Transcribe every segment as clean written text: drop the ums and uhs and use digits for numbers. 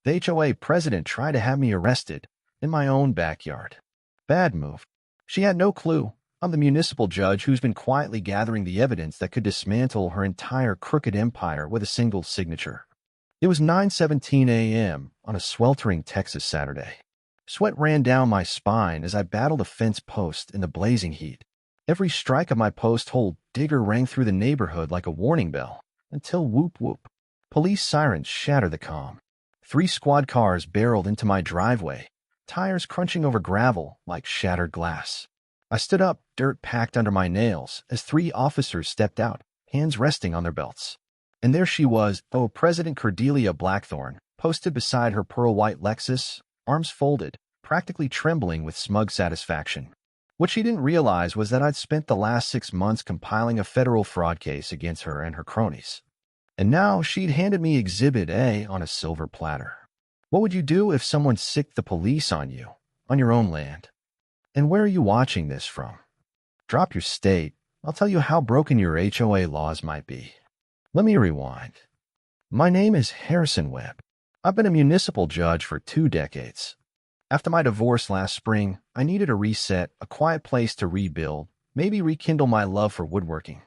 The HOA president tried to have me arrested in my own backyard. Bad move. She had no clue. I'm the municipal judge who's been quietly gathering the evidence that could dismantle her entire crooked empire with a single signature. It was 9:17 a.m. on a sweltering Texas Saturday. Sweat ran down my spine as I battled a fence post in the blazing heat. Every strike of my post hole digger rang through the neighborhood like a warning bell, until whoop whoop. Police sirens shattered the calm. 3 squad cars barreled into my driveway, tires crunching over gravel like shattered glass. I stood up, dirt packed under my nails, as 3 officers stepped out, hands resting on their belts. And there she was, President Cordelia Blackthorne, posted beside her pearl-white Lexus, arms folded, practically trembling with smug satisfaction. What she didn't realize was that I'd spent the last 6 months compiling a federal fraud case against her and her cronies. And now she'd handed me Exhibit A on a silver platter. What would you do if someone sicked the police on you, on your own land? And where are you watching this from? Drop your state. I'll tell you how broken your HOA laws might be. Let me rewind. My name is Harrison Webb. I've been a municipal judge for 2 decades. After my divorce last spring, I needed a reset, a quiet place to rebuild, maybe rekindle my love for woodworking.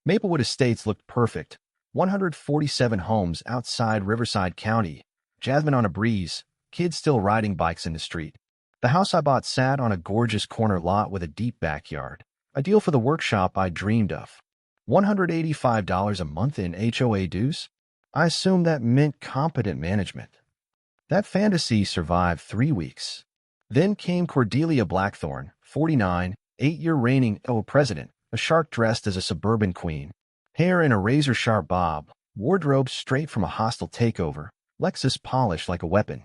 Maplewood Estates looked perfect. 147 homes outside Riverside County, jasmine on a breeze, kids still riding bikes in the street. The house I bought sat on a gorgeous corner lot with a deep backyard, ideal for the workshop I dreamed of. $185 a month in HOA dues? I assumed that meant competent management. That fantasy survived 3 weeks. Then came Cordelia Blackthorne, 49, 8-year reigning president, a shark dressed as a suburban queen. Hair in a razor-sharp bob, wardrobe straight from a hostile takeover, Lexus polished like a weapon.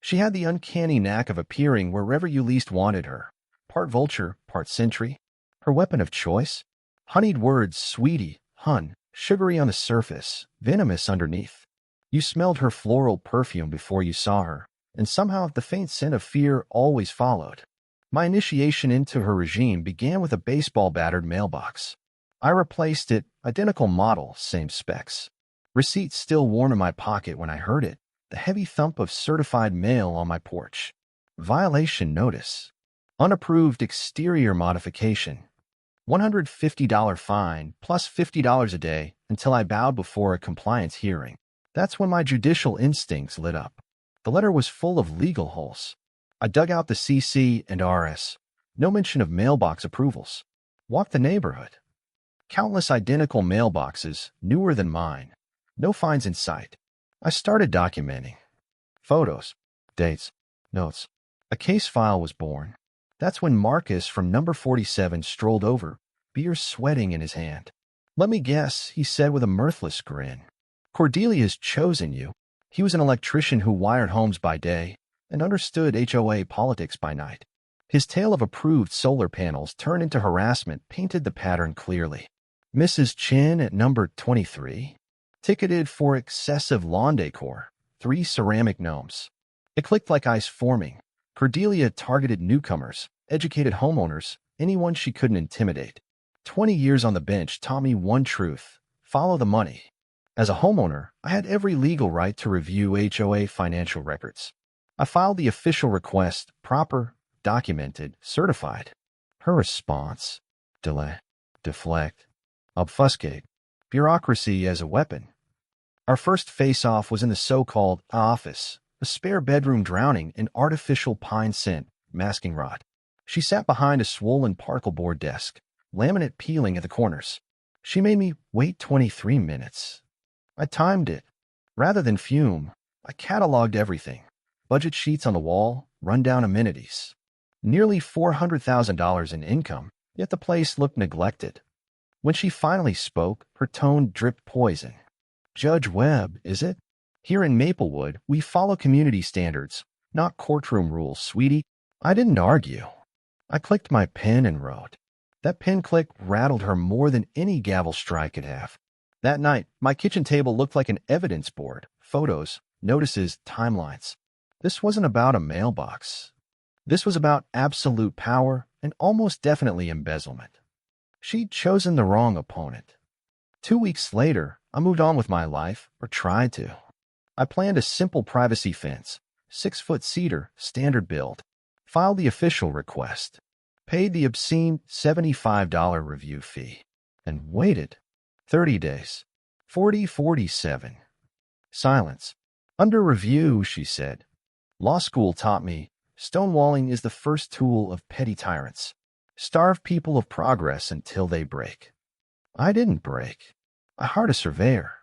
She had the uncanny knack of appearing wherever you least wanted her. Part vulture, part sentry. Her weapon of choice? Honeyed words, sweetie, hun, sugary on the surface, venomous underneath. You smelled her floral perfume before you saw her, and somehow the faint scent of fear always followed. My initiation into her regime began with a baseball-battered mailbox. I replaced it, identical model, same specs. Receipt still warm in my pocket when I heard it, the heavy thump of certified mail on my porch. Violation notice. Unapproved exterior modification. $150 fine plus $50 a day until I bowed before a compliance hearing. That's when my judicial instincts lit up. The letter was full of legal holes. I dug out the CC and RS. No mention of mailbox approvals. Walked the neighborhood. Countless identical mailboxes, newer than mine. No fines in sight. I started documenting. Photos, dates, notes. A case file was born. That's when Marcus from number 47 strolled over, beer sweating in his hand. Let me guess, he said with a mirthless grin. Cordelia's chosen you. He was an electrician who wired homes by day and understood HOA politics by night. His tale of approved solar panels turned into harassment painted the pattern clearly. Mrs. Chin at number 23, ticketed for excessive lawn decor, 3 ceramic gnomes. It clicked like ice forming. Cordelia targeted newcomers, educated homeowners, anyone she couldn't intimidate. 20 years on the bench taught me one truth: follow the money. As a homeowner, I had every legal right to review HOA financial records. I filed the official request, proper, documented, certified. Her response: delay, deflect, obfuscate, bureaucracy as a weapon. Our first face-off was in the so-called office, a spare bedroom drowning in artificial pine scent, masking rod. She sat behind a swollen particle board desk, laminate peeling at the corners. She made me wait 23 minutes. I timed it. Rather than fume, I cataloged everything. Budget sheets on the wall, rundown amenities. Nearly $400,000 in income, yet the place looked neglected. When she finally spoke, her tone dripped poison. Judge Webb, is it? Here in Maplewood, we follow community standards, not courtroom rules, sweetie. I didn't argue. I clicked my pen and wrote. That pen click rattled her more than any gavel strike could have. That night, my kitchen table looked like an evidence board, photos, notices, timelines. This wasn't about a mailbox. This was about absolute power and almost definitely embezzlement. She'd chosen the wrong opponent. 2 weeks later, I moved on with my life, or tried to. I planned a simple privacy fence, 6-foot cedar, standard build, filed the official request, paid the obscene $75 review fee, and waited 30 days. 47. Silence. Under review, she said. Law school taught me stonewalling is the first tool of petty tyrants. Starve people of progress until they break. I didn't break. I hired a surveyor.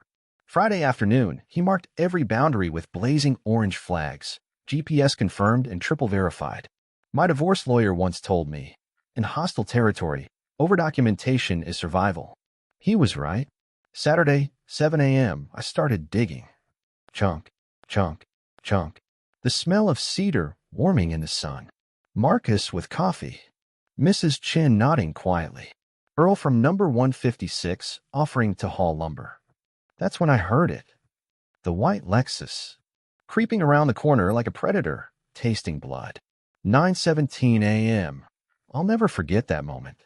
Friday afternoon, he marked every boundary with blazing orange flags, GPS confirmed and triple verified. My divorce lawyer once told me, in hostile territory, overdocumentation is survival. He was right. Saturday, 7 a.m., I started digging. Chunk, chunk, chunk. The smell of cedar warming in the sun. Marcus with coffee. Mrs. Chin nodding quietly. Earl from number 156 offering to haul lumber. That's when I heard it. The white Lexus. Creeping around the corner like a predator, tasting blood. 9:17 a.m. I'll never forget that moment.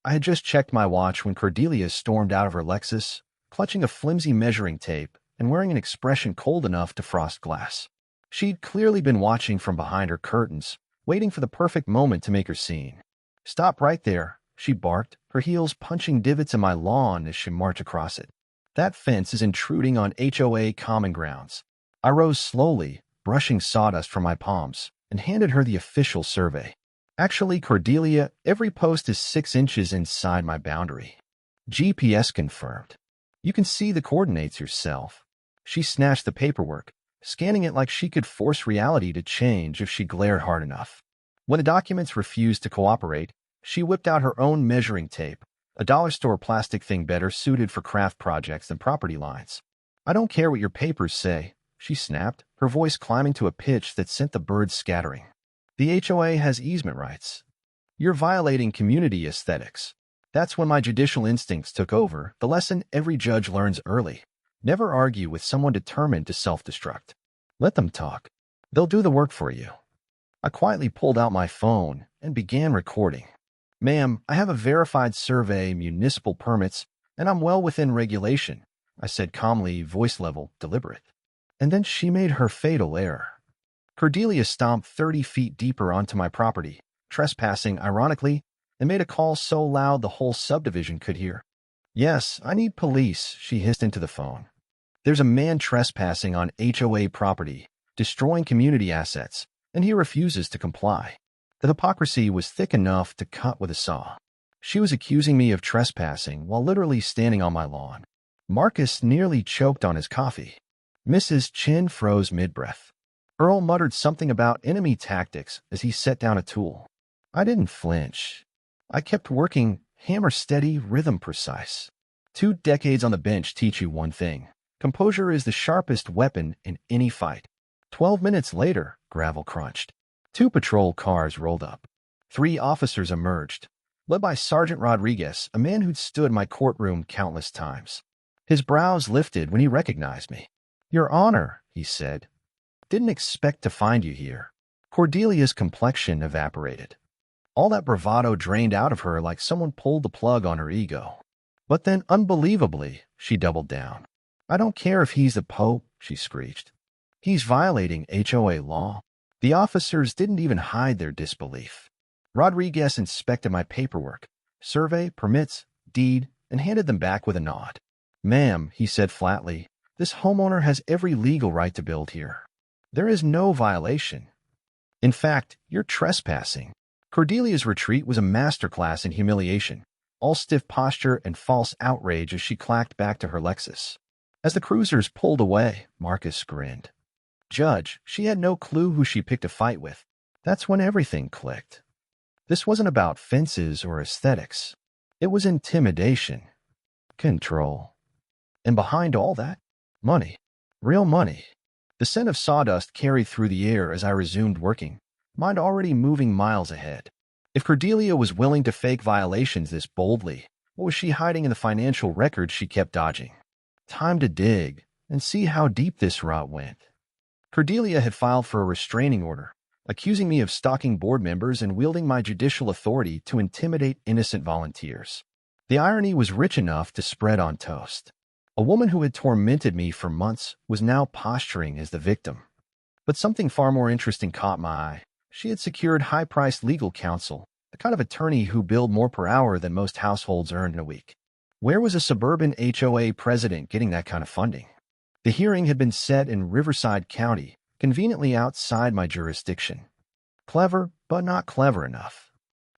I had just checked my watch when Cordelia stormed out of her Lexus, clutching a flimsy measuring tape and wearing an expression cold enough to frost glass. She'd clearly been watching from behind her curtains, waiting for the perfect moment to make her scene. Stop right there, she barked, her heels punching divots in my lawn as she marched across it. That fence is intruding on HOA common grounds. I rose slowly, brushing sawdust from my palms, and handed her the official survey. Actually, Cordelia, every post is 6 inches inside my boundary. GPS confirmed. You can see the coordinates yourself. She snatched the paperwork, scanning it like she could force reality to change if she glared hard enough. When the documents refused to cooperate, she whipped out her own measuring tape, a dollar store plastic thing better suited for craft projects than property lines. I don't care what your papers say, she snapped, her voice climbing to a pitch that sent the birds scattering. The HOA has easement rights. You're violating community aesthetics. That's when my judicial instincts took over, the lesson every judge learns early. Never argue with someone determined to self-destruct. Let them talk. They'll do the work for you. I quietly pulled out my phone and began recording. Ma'am, I have a verified survey, municipal permits, and I'm well within regulation, I said calmly, voice level, deliberate. And then she made her fatal error. Cordelia stomped 30 feet deeper onto my property, trespassing ironically, and made a call so loud the whole subdivision could hear. Yes, I need police, she hissed into the phone. There's a man trespassing on HOA property, destroying community assets, and he refuses to comply. The hypocrisy was thick enough to cut with a saw. She was accusing me of trespassing while literally standing on my lawn. Marcus nearly choked on his coffee. Mrs. Chin froze mid-breath. Earl muttered something about enemy tactics as he set down a tool. I didn't flinch. I kept working, hammer steady, rhythm precise. 2 decades on the bench teach you one thing. Composure is the sharpest weapon in any fight. 12 minutes later, gravel crunched. 2 patrol cars rolled up. 3 officers emerged, led by Sergeant Rodriguez, a man who'd stood in my courtroom countless times. His brows lifted when he recognized me. Your Honor, he said. Didn't expect to find you here. Cordelia's complexion evaporated. All that bravado drained out of her like someone pulled the plug on her ego. But then, unbelievably, she doubled down. I don't care if he's the Pope, she screeched. He's violating HOA law. The officers didn't even hide their disbelief. Rodriguez inspected my paperwork, survey, permits, deed, and handed them back with a nod. Ma'am, he said flatly, this homeowner has every legal right to build here. There is no violation. In fact, you're trespassing. Cordelia's retreat was a masterclass in humiliation, all stiff posture and false outrage as she clacked back to her Lexus. As the cruisers pulled away, Marcus grinned. Judge, she had no clue who she picked a fight with. That's when everything clicked. This wasn't about fences or aesthetics. It was intimidation. Control. And behind all that, money. Real money. The scent of sawdust carried through the air as I resumed working, mind already moving miles ahead. If Cordelia was willing to fake violations this boldly, what was she hiding in the financial records she kept dodging? Time to dig and see how deep this rot went. Cordelia had filed for a restraining order, accusing me of stalking board members and wielding my judicial authority to intimidate innocent volunteers. The irony was rich enough to spread on toast. A woman who had tormented me for months was now posturing as the victim. But something far more interesting caught my eye. She had secured high-priced legal counsel, the kind of attorney who billed more per hour than most households earned in a week. Where was a suburban HOA president getting that kind of funding? The hearing had been set in Riverside County, conveniently outside my jurisdiction. Clever, but not clever enough.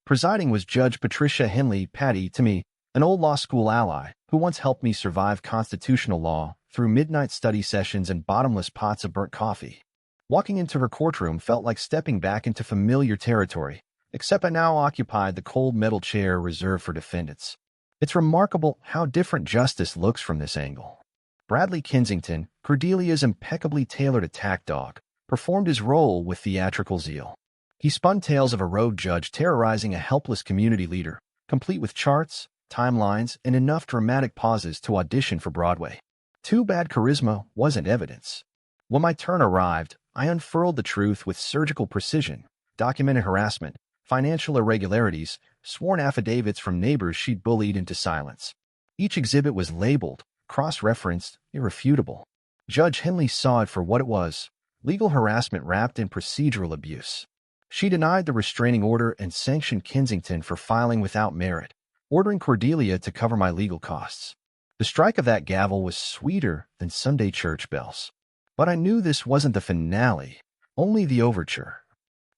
Presiding was Judge Patricia Henley Patty, to me, an old law school ally who once helped me survive constitutional law through midnight study sessions and bottomless pots of burnt coffee. Walking into her courtroom felt like stepping back into familiar territory, except I now occupied the cold metal chair reserved for defendants. It's remarkable how different justice looks from this angle. Bradley Kensington, Cordelia's impeccably tailored attack dog, performed his role with theatrical zeal. He spun tales of a rogue judge terrorizing a helpless community leader, complete with charts, timelines, and enough dramatic pauses to audition for Broadway. Too bad charisma wasn't evidence. When my turn arrived, I unfurled the truth with surgical precision, documented harassment, financial irregularities, sworn affidavits from neighbors she'd bullied into silence. Each exhibit was labeled, cross-referenced, irrefutable. Judge Henley saw it for what it was, legal harassment wrapped in procedural abuse. She denied the restraining order and sanctioned Kensington for filing without merit, ordering Cordelia to cover my legal costs. The strike of that gavel was sweeter than Sunday church bells. But I knew this wasn't the finale, only the overture.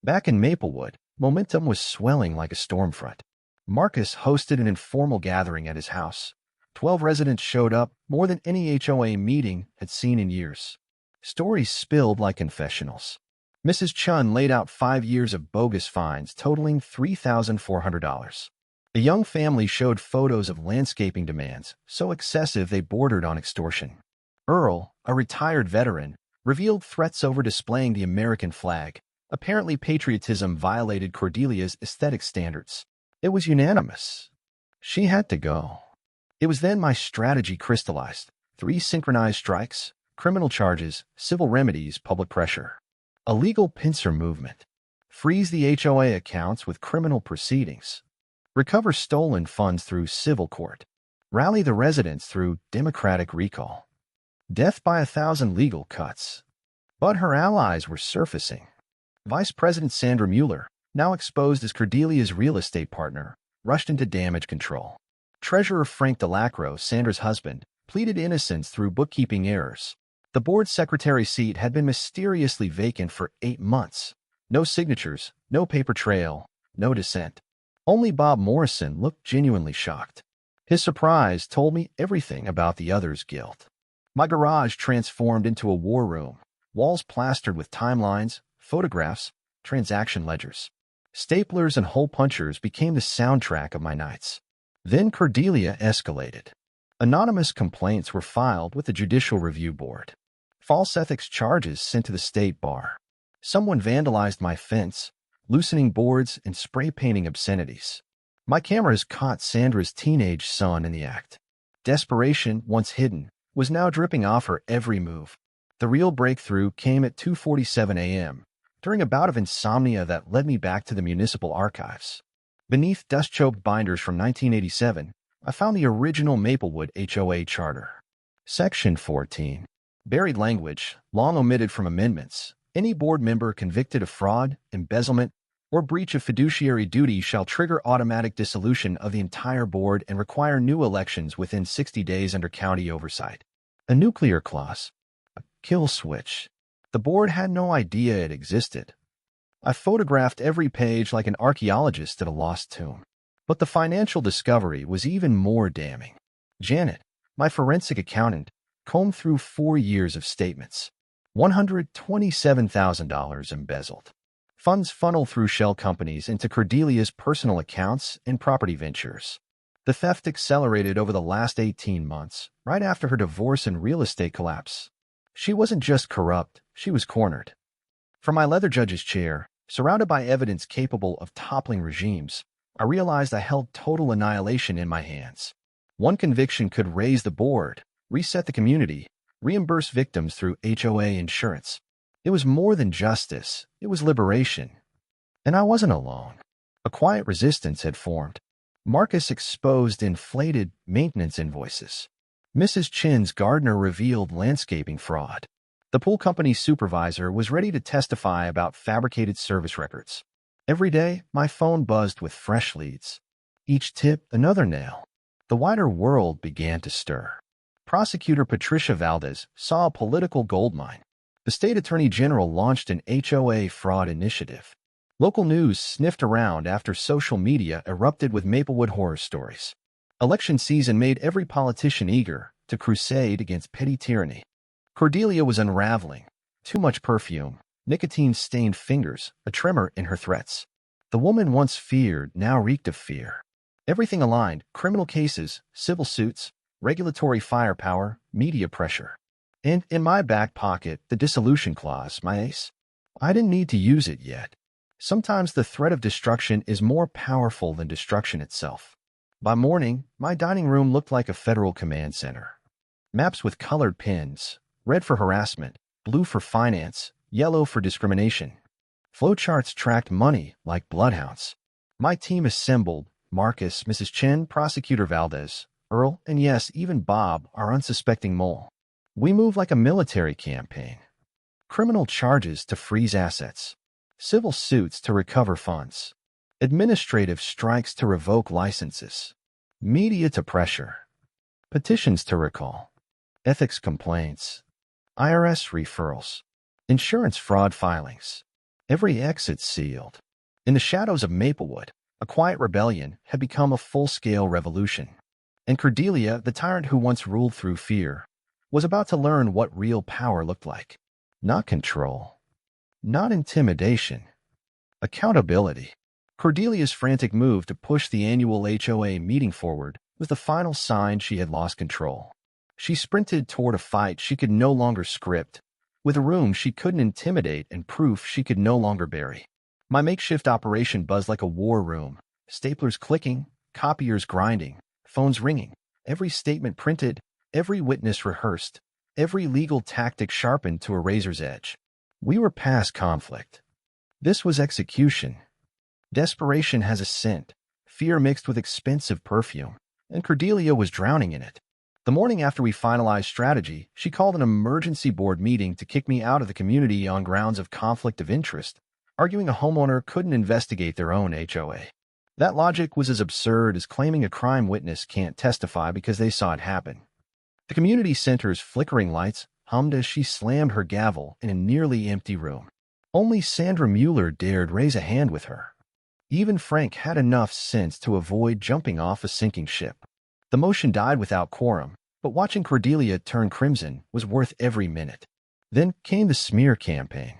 Back in Maplewood, momentum was swelling like a storm front. Marcus hosted an informal gathering at his house. 12 residents showed up, more than any HOA meeting had seen in years. Stories spilled like confessionals. Mrs. Chun laid out 5 years of bogus fines totaling $3,400. A young family showed photos of landscaping demands, so excessive they bordered on extortion. Earl, a retired veteran, revealed threats over displaying the American flag. Apparently patriotism violated Cordelia's aesthetic standards. It was unanimous. She had to go. It was then my strategy crystallized. 3 synchronized strikes, criminal charges, civil remedies, public pressure. A legal pincer movement. Freeze the HOA accounts with criminal proceedings. Recover stolen funds through civil court. Rally the residents through democratic recall. Death by 1,000 legal cuts. But her allies were surfacing. Vice President Sandra Mueller, now exposed as Cordelia's real estate partner, rushed into damage control. Treasurer Frank DeLacro, Sandra's husband, pleaded innocence through bookkeeping errors. The board secretary seat had been mysteriously vacant for 8 months. No signatures, no paper trail, no dissent. Only Bob Morrison looked genuinely shocked. His surprise told me everything about the other's guilt. My garage transformed into a war room, walls plastered with timelines, photographs, transaction ledgers. Staplers and hole punchers became the soundtrack of my nights. Then Cordelia escalated. Anonymous complaints were filed with the Judicial Review Board. False ethics charges sent to the state bar. Someone vandalized my fence, loosening boards and spray painting obscenities. My cameras caught Sandra's teenage son in the act. Desperation, once hidden, was now dripping off her every move. The real breakthrough came at 2:47 a.m., during a bout of insomnia that led me back to the municipal archives. Beneath dust-choked binders from 1987, I found the original Maplewood HOA charter. Section 14. Buried language, long omitted from amendments. Any board member convicted of fraud, embezzlement, or breach of fiduciary duty shall trigger automatic dissolution of the entire board and require new elections within 60 days under county oversight. A nuclear clause. A kill switch. The board had no idea it existed. I photographed every page like an archaeologist at a lost tomb. But the financial discovery was even more damning. Janet, my forensic accountant, combed through 4 years of statements. $127,000 embezzled. Funds funneled through shell companies into Cordelia's personal accounts and property ventures. The theft accelerated over the last 18 months, right after her divorce and real estate collapse. She wasn't just corrupt, she was cornered. From my leather judge's chair, surrounded by evidence capable of toppling regimes, I realized I held total annihilation in my hands. One conviction could raise the board, reset the community, reimburse victims through HOA insurance. It was more than justice, it was liberation. And I wasn't alone. A quiet resistance had formed. Marcus exposed inflated maintenance invoices. Mrs. Chin's gardener revealed landscaping fraud. The pool company's supervisor was ready to testify about fabricated service records. Every day, my phone buzzed with fresh leads. Each tip, another nail. The wider world began to stir. Prosecutor Patricia Valdez saw a political goldmine. The state attorney general launched an HOA fraud initiative. Local news sniffed around after social media erupted with Maplewood horror stories. Election season made every politician eager to crusade against petty tyranny. Cordelia was unraveling. Too much perfume, nicotine-stained fingers, a tremor in her threats. The woman once feared now reeked of fear. Everything aligned: criminal cases, civil suits, regulatory firepower, media pressure. And in my back pocket, the dissolution clause, my ace. I didn't need to use it yet. Sometimes the threat of destruction is more powerful than destruction itself. By morning, my dining room looked like a federal command center. Maps with colored pins, red for harassment, blue for finance, yellow for discrimination. Flowcharts tracked money like bloodhounds. My team assembled: Marcus, Mrs. Chen, Prosecutor Valdez, Earl, and yes, even Bob, our unsuspecting mole. We move like a military campaign. Criminal charges to freeze assets. Civil suits to recover funds. Administrative strikes to revoke licenses. Media to pressure. Petitions to recall. Ethics complaints. IRS referrals. Insurance fraud filings. Every exit sealed. In the shadows of Maplewood, a quiet rebellion had become a full-scale revolution. And Cordelia, the tyrant who once ruled through fear, was about to learn what real power looked like. Not control. Not intimidation. Accountability. Cordelia's frantic move to push the annual HOA meeting forward was the final sign she had lost control. She sprinted toward a fight she could no longer script, with a room she couldn't intimidate and proof she could no longer bury. My makeshift operation buzzed like a war room, staplers clicking, copiers grinding, phones ringing, every statement printed, every witness rehearsed, every legal tactic sharpened to a razor's edge. We were past conflict. This was execution. Desperation has a scent, fear mixed with expensive perfume, and Cordelia was drowning in it. The morning after we finalized strategy, she called an emergency board meeting to kick me out of the community on grounds of conflict of interest, arguing a homeowner couldn't investigate their own HOA. That logic was as absurd as claiming a crime witness can't testify because they saw it happen. The community center's flickering lights hummed as she slammed her gavel in a nearly empty room. Only Sandra Mueller dared raise a hand with her. Even Frank had enough sense to avoid jumping off a sinking ship. The motion died without quorum, but watching Cordelia turn crimson was worth every minute. Then came the smear campaign.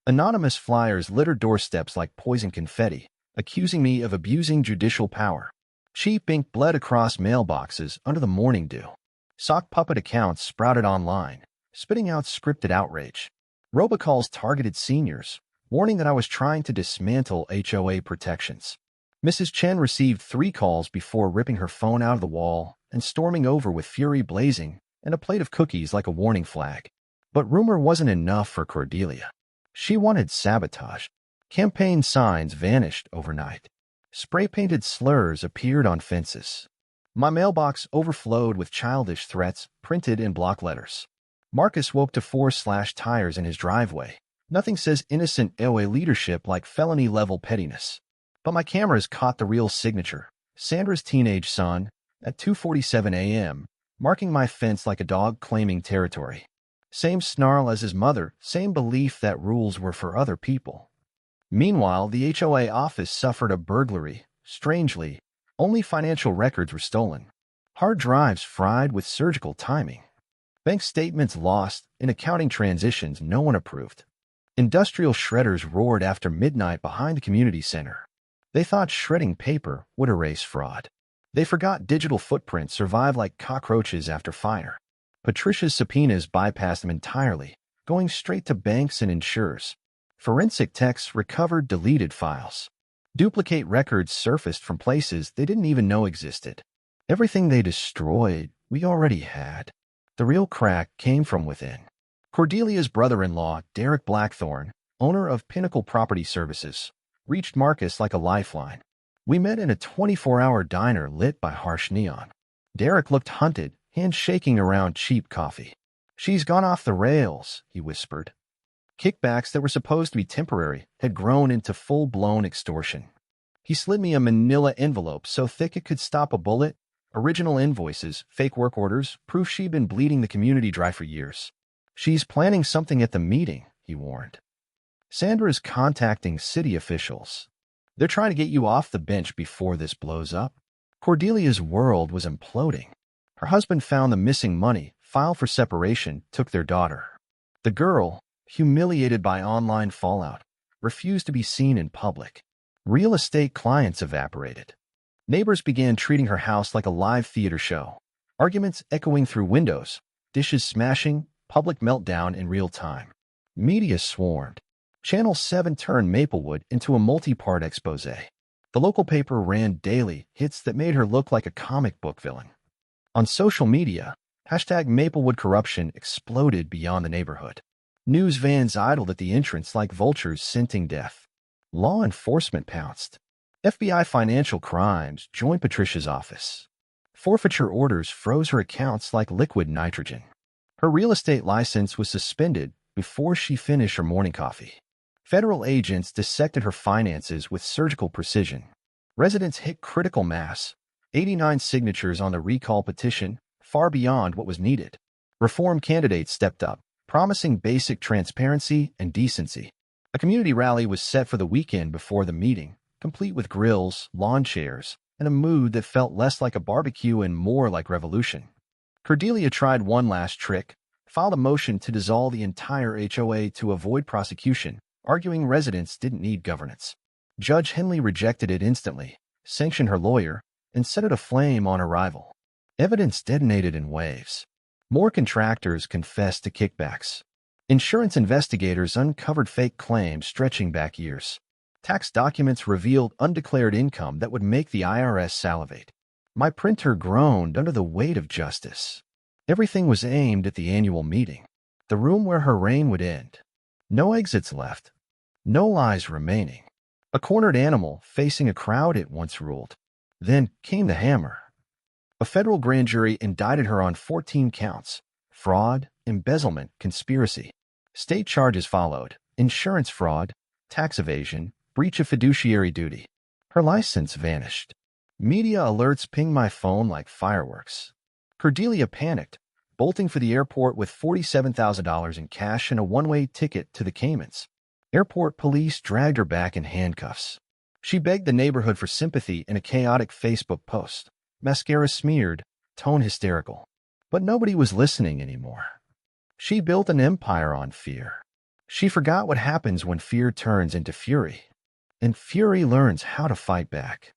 Anonymous flyers littered doorsteps like poison confetti, accusing me of abusing judicial power. Cheap ink bled across mailboxes under the morning dew. Sock puppet accounts sprouted online, spitting out scripted outrage. Robocalls targeted seniors, warning that I was trying to dismantle HOA protections. Mrs. Chen received 3 calls before ripping her phone out of the wall and storming over with fury blazing and a plate of cookies like a warning flag. But rumor wasn't enough for Cordelia. She wanted sabotage. Campaign signs vanished overnight. Spray-painted slurs appeared on fences. My mailbox overflowed with childish threats printed in block letters. Marcus woke to 4 tires in his driveway. Nothing says innocent HOA leadership like felony-level pettiness. But my cameras caught the real signature, Sandra's teenage son, at 2:47 a.m., marking my fence like a dog claiming territory. Same snarl as his mother, same belief that rules were for other people. Meanwhile, the HOA office suffered a burglary. Strangely, only financial records were stolen. Hard drives fried with surgical timing. Bank statements lost, and accounting transitions no one approved. Industrial shredders roared after midnight behind the community center. They thought shredding paper would erase fraud. They forgot digital footprints survive like cockroaches after fire. Patricia's subpoenas bypassed them entirely, going straight to banks and insurers. Forensic techs recovered deleted files. Duplicate records surfaced from places they didn't even know existed. Everything they destroyed, we already had. The real crack came from within. Cordelia's brother-in-law, Derek Blackthorne, owner of Pinnacle Property Services, reached Marcus like a lifeline. We met in a 24-hour diner lit by harsh neon. Derek looked hunted, hand shaking around cheap coffee. "She's gone off the rails," he whispered. Kickbacks that were supposed to be temporary had grown into full-blown extortion. He slid me a manila envelope so thick it could stop a bullet, original invoices, fake work orders, proof she'd been bleeding the community dry for years. "She's planning something at the meeting," he warned. "Sandra's contacting city officials. They're trying to get you off the bench before this blows up." Cordelia's world was imploding. Her husband found the missing money, filed for separation, took their daughter. The girl, humiliated by online fallout, refused to be seen in public. Real estate clients evaporated. Neighbors began treating her house like a live theater show. Arguments echoing through windows, dishes smashing, public meltdown in real time. Media swarmed. Channel 7 turned Maplewood into a multi-part expose. The local paper ran daily hits that made her look like a comic book villain. On social media, #Maplewood corruption exploded beyond the neighborhood. News vans idled at the entrance like vultures scenting death. Law enforcement pounced. FBI Financial Crimes joined Patricia's office. Forfeiture orders froze her accounts like liquid nitrogen. Her real estate license was suspended before she finished her morning coffee. Federal agents dissected her finances with surgical precision. Residents hit critical mass, 89 signatures on the recall petition, far beyond what was needed. Reform candidates stepped up, promising basic transparency and decency. A community rally was set for the weekend before the meeting, complete with grills, lawn chairs, and a mood that felt less like a barbecue and more like revolution. Cordelia tried one last trick, filed a motion to dissolve the entire HOA to avoid prosecution, arguing residents didn't need governance. Judge Henley rejected it instantly, sanctioned her lawyer, and set it aflame on arrival. Evidence detonated in waves. More contractors confessed to kickbacks. Insurance investigators uncovered fake claims stretching back years. Tax documents revealed undeclared income that would make the IRS salivate. My printer groaned under the weight of justice. Everything was aimed at the annual meeting, the room where her reign would end. No exits left, no lies remaining. A cornered animal facing a crowd, it once ruled. Then came the hammer. A federal grand jury indicted her on 14 counts: fraud, embezzlement, conspiracy. State charges followed: insurance fraud, tax evasion, breach of fiduciary duty. Her license vanished. Media alerts pinged my phone like fireworks. Cordelia panicked, bolting for the airport with $47,000 in cash and a one-way ticket to the Caymans. Airport police dragged her back in handcuffs. She begged the neighborhood for sympathy in a chaotic Facebook post. Mascara smeared, tone hysterical. But nobody was listening anymore. She built an empire on fear. She forgot what happens when fear turns into fury. And fury learns how to fight back.